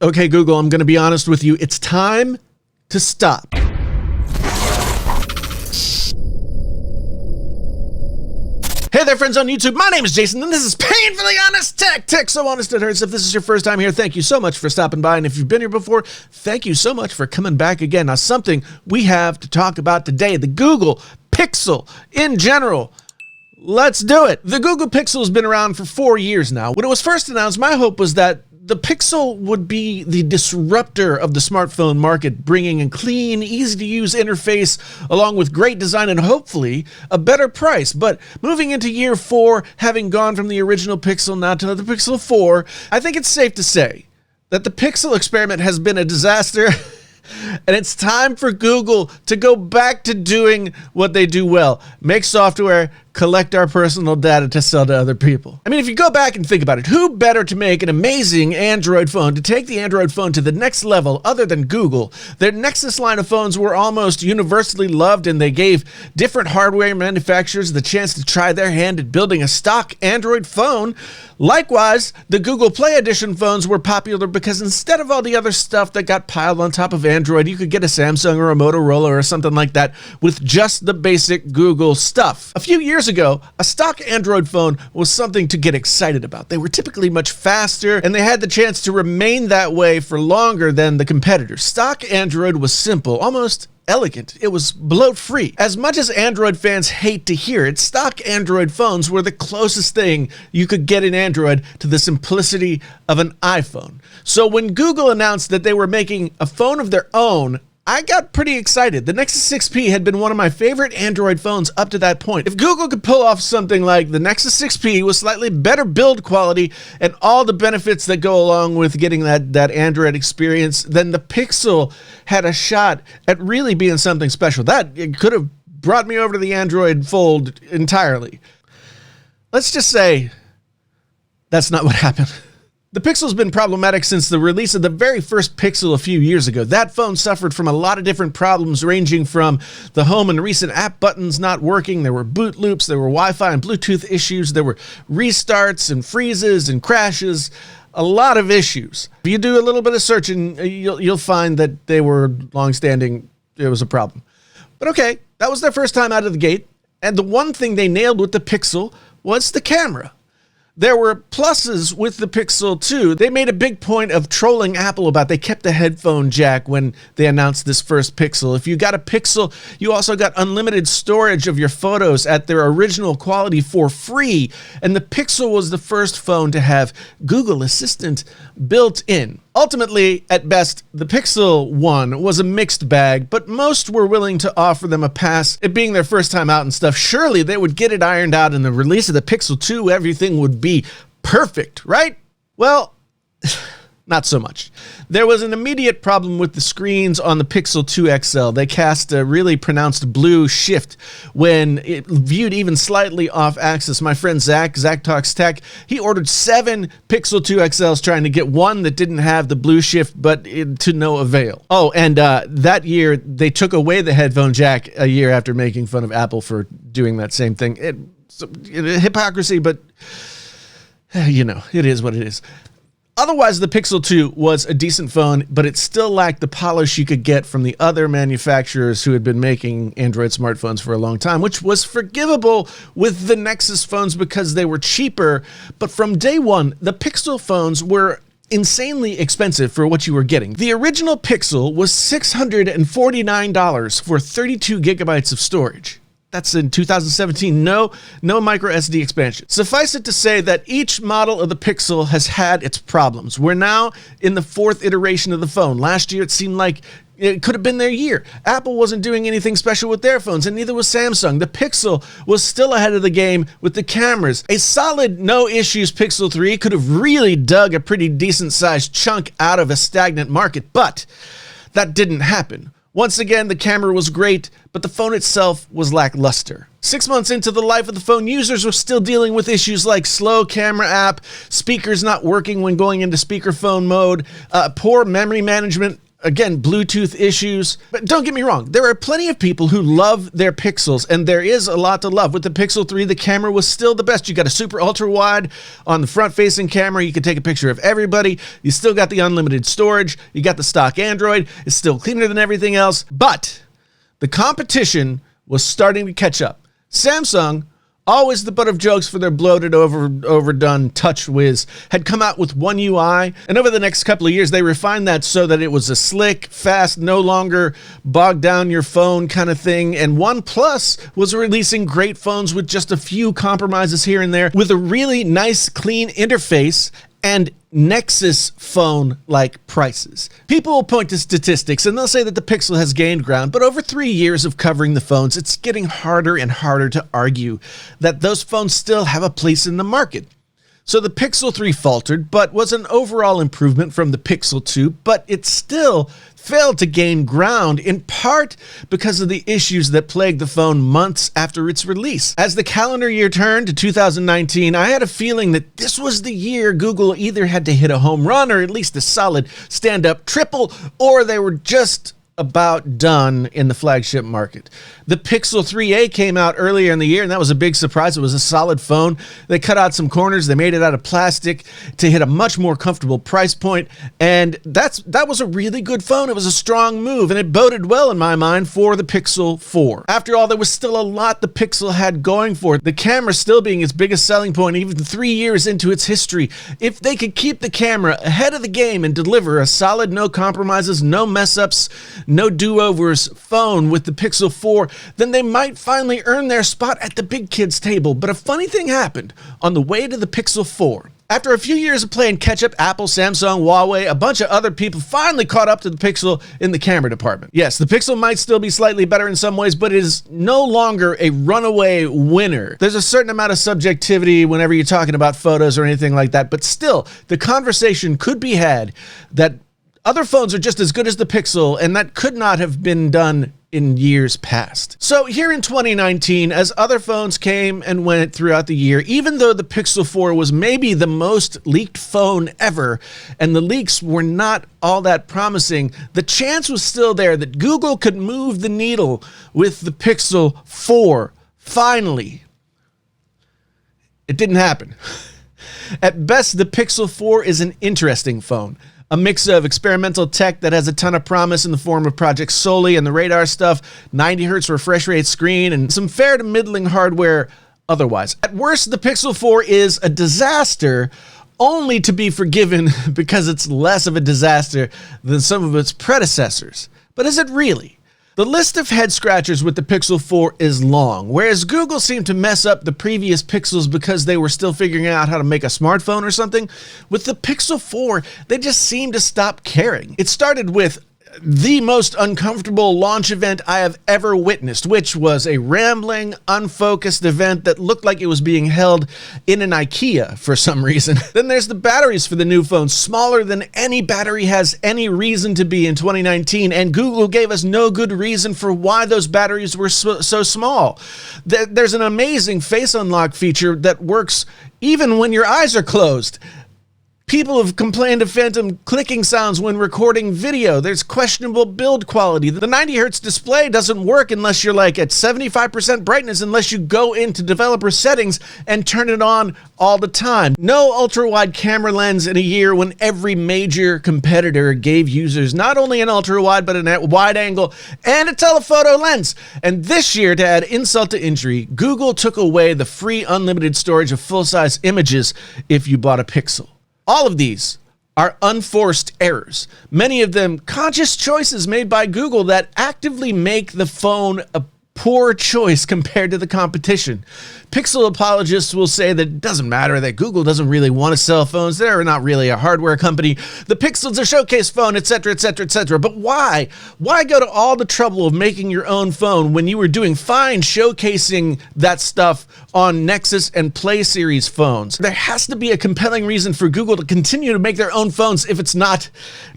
Okay, Google, I'm going to be honest with you. It's time to stop. Hey there, friends on YouTube. My name is Jason, and this is Painfully Honest Tech. Tech so honest it hurts. If this is your first time here, thank you so much for stopping by. And if you've been here before, thank you so much for coming back again. Now, something we have to talk about today, the Google Pixel in general. Let's do it. The Google Pixel has been around for 4 years now. When it was first announced, my hope was that the Pixel would be the disruptor of the smartphone market, bringing a clean, easy-to-use interface along with great design and hopefully a better price. But moving into year 4, having gone from the original Pixel now to the Pixel 4, I think it's safe to say that the Pixel experiment has been a disaster. And it's time for Google to go back to doing what they do well. Make software, collect our personal data to sell to other people. I mean, if you go back and think about it, who better to make an amazing Android phone, to take the Android phone to the next level other than Google? Their Nexus line of phones were almost universally loved, and they gave different hardware manufacturers the chance to try their hand at building a stock Android phone. Likewise, the Google Play Edition phones were popular because instead of all the other stuff that got piled on top of Android, you could get a Samsung or a Motorola or something like that with just the basic Google stuff. A few years ago, a stock Android phone was something to get excited about. They were typically much faster, and they had the chance to remain that way for longer than the competitors. Stock Android was simple, almost elegant. It was bloat-free. As much as Android fans hate to hear it, stock Android phones were the closest thing you could get in Android to the simplicity of an iPhone. So when Google announced that they were making a phone of their own, I got pretty excited. The Nexus 6P had been one of my favorite Android phones up to that point. If Google could pull off something like the Nexus 6P with slightly better build quality and all the benefits that go along with getting that Android experience, then the Pixel had a shot at really being something special. That it could have brought me over to the Android fold entirely. Let's just say that's not what happened. The Pixel's been problematic since the release of the very first Pixel a few years ago. That phone suffered from a lot of different problems, ranging from the home and recent app buttons not working, there were boot loops, there were Wi-Fi and Bluetooth issues, there were restarts and freezes and crashes, a lot of issues. If you do a little bit of searching, you'll find that they were long-standing, it was a problem. But okay, that was their first time out of the gate, and the one thing they nailed with the Pixel was the camera. There were pluses with the Pixel too. They made a big point of trolling Apple about they kept the headphone jack when they announced this first Pixel. If you got a Pixel, you also got unlimited storage of your photos at their original quality for free. And the Pixel was the first phone to have Google Assistant built in. Ultimately, at best, the Pixel 1 was a mixed bag, but most were willing to offer them a pass, it being their first time out and stuff. Surely they would get it ironed out in the release of the Pixel 2, everything would be perfect, right? Well, not so much. There was an immediate problem with the screens on the Pixel 2 XL. They cast a really pronounced blue shift when it viewed even slightly off axis. My friend Zach Talks Tech, he ordered 7 Pixel 2 XLs trying to get one that didn't have the blue shift, but to no avail. Oh, and that year they took away the headphone jack a year after making fun of Apple for doing that same thing. Hypocrisy, but you know, it is what it is. Otherwise, the Pixel 2 was a decent phone, but it still lacked the polish you could get from the other manufacturers who had been making Android smartphones for a long time, which was forgivable with the Nexus phones because they were cheaper. But from day one, the Pixel phones were insanely expensive for what you were getting. The original Pixel was $649 for 32 gigabytes of storage. That's in 2017. No micro SD expansion. Suffice it to say that each model of the Pixel has had its problems. We're now in the 4th iteration of the phone. Last year, it seemed like it could have been their year. Apple wasn't doing anything special with their phones, and neither was Samsung. The Pixel was still ahead of the game with the cameras. A solid, no-issues Pixel 3 could have really dug a pretty decent-sized chunk out of a stagnant market, but that didn't happen. Once again, the camera was great, but the phone itself was lackluster. 6 months into the life of the phone, users were still dealing with issues like slow camera app, speakers not working when going into speakerphone mode, poor memory management, Again, Bluetooth issues. But don't get me wrong, there are plenty of people who love their Pixels, and there is a lot to love. With the Pixel 3, the camera was still the best. You got a super ultra wide on the front-facing camera. You can take a picture of everybody. You still got the unlimited storage. You got the stock Android. It's still cleaner than everything else. But the competition was starting to catch up. Samsung, always the butt of jokes for their bloated, overdone TouchWiz, had come out with One UI, and over the next couple of years, they refined that so that it was a slick, fast, no longer bog down your phone kind of thing, and OnePlus was releasing great phones with just a few compromises here and there, with a really nice, clean interface and Nexus phone-like prices. People will point to statistics and they'll say that the Pixel has gained ground, but over 3 years of covering the phones, it's getting harder and harder to argue that those phones still have a place in the market. So the Pixel 3 faltered, but was an overall improvement from the Pixel 2, but it still failed to gain ground, in part because of the issues that plagued the phone months after its release. As the calendar year turned to 2019, I had a feeling that this was the year Google either had to hit a home run or at least a solid stand-up triple, or they were just about done in the flagship market. The Pixel 3a came out earlier in the year, and that was a big surprise. It was a solid phone. They cut out some corners. They made it out of plastic to hit a much more comfortable price point, and that was a really good phone. It was a strong move, and it boded well in my mind for the Pixel 4. After all, there was still a lot the Pixel had going for it. The camera still being its biggest selling point even 3 years into its history. If they could keep the camera ahead of the game and deliver a solid, no compromises, no mess-ups, no do-overs phone with the Pixel 4, then they might finally earn their spot at the big kids table. But a funny thing happened on the way to the Pixel 4. After a few years of playing catch-up, Apple, Samsung, Huawei, a bunch of other people finally caught up to the Pixel in the camera department. Yes, the Pixel might still be slightly better in some ways, but it is no longer a runaway winner. There's a certain amount of subjectivity whenever you're talking about photos or anything like that, but still, the conversation could be had that other phones are just as good as the Pixel, and that could not have been done in years past. So here in 2019, as other phones came and went throughout the year, even though the Pixel 4 was maybe the most leaked phone ever, and the leaks were not all that promising, the chance was still there that Google could move the needle with the Pixel 4. Finally. It didn't happen. At best, the Pixel 4 is an interesting phone. A mix of experimental tech that has a ton of promise in the form of Project Soli and the radar stuff, 90 Hz refresh rate screen, and some fair to middling hardware otherwise. At worst, the Pixel 4 is a disaster, only to be forgiven because it's less of a disaster than some of its predecessors. But is it really? The list of head scratchers with the Pixel 4 is long, whereas Google seemed to mess up the previous Pixels because they were still figuring out how to make a smartphone or something. With the Pixel 4, they just seemed to stop caring. It started with the most uncomfortable launch event I have ever witnessed, which was a rambling, unfocused event that looked like it was being held in an IKEA for some reason. Then there's the batteries for the new phone, smaller than any battery has any reason to be in 2019, and Google gave us no good reason for why those batteries were so small. There's an amazing face unlock feature that works even when your eyes are closed. People have complained of phantom clicking sounds when recording video. There's questionable build quality. The 90 Hz display doesn't work unless you're like at 75% brightness, unless you go into developer settings and turn it on all the time. No ultra-wide camera lens in a year when every major competitor gave users not only an ultra-wide but a wide angle and a telephoto lens. And this year, to add insult to injury, Google took away the free unlimited storage of full-size images if you bought a Pixel. All of these are unforced errors, many of them conscious choices made by Google that actively make the phone a poor choice compared to the competition. Pixel apologists will say that it doesn't matter, that Google doesn't really want to sell phones. They're not really a hardware company. The Pixel's a showcase phone, etc., etc., etc. But why? Why go to all the trouble of making your own phone when you were doing fine showcasing that stuff on Nexus and Play Series phones? There has to be a compelling reason for Google to continue to make their own phones if it's not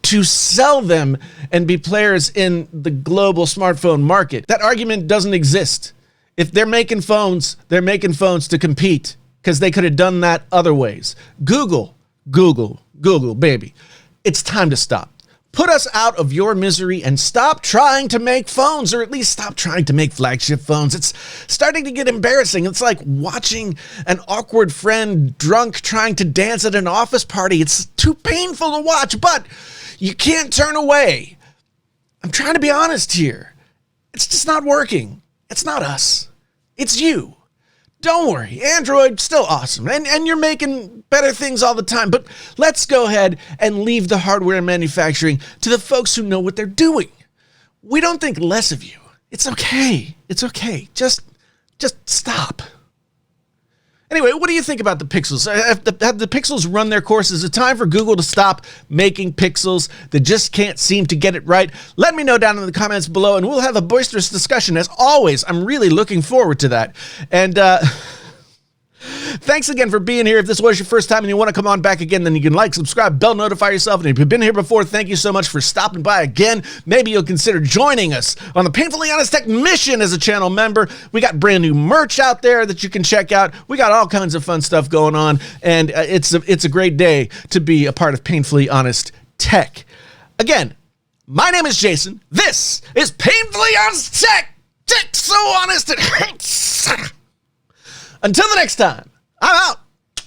to sell them and be players in the global smartphone market. That argument doesn't exist. If they're making phones to compete, because they could have done that other ways. Google, baby. It's time to stop. Put us out of your misery and stop trying to make phones, or at least stop trying to make flagship phones. It's starting to get embarrassing. It's like watching an awkward friend drunk trying to dance at an office party. It's too painful to watch, but you can't turn away. I'm trying to be honest here. It's just not working. It's not us. It's you. Don't worry, Android, still awesome, and you're making better things all the time, but let's go ahead and leave the hardware manufacturing to the folks who know what they're doing. We don't think less of you. It's okay. It's okay. Just stop. Anyway, what do you think about the Pixels? Have the Pixels run their course? Is it time for Google to stop making Pixels that just can't seem to get it right? Let me know down in the comments below, and we'll have a boisterous discussion. As always, I'm really looking forward to that. And thanks again for being here. If this was your first time and you want to come on back again, then you can like, subscribe, bell notify yourself. And if you've been here before, thank you so much for stopping by again. Maybe you'll consider joining us on the Painfully Honest Tech mission as a channel member. We got brand new merch out there that you can check out. We got all kinds of fun stuff going on, and it's a great day to be a part of Painfully Honest Tech. Again, my name is Jason. This is Painfully Honest Tech. Tech so honest it hurts. Until the next time, I'm out.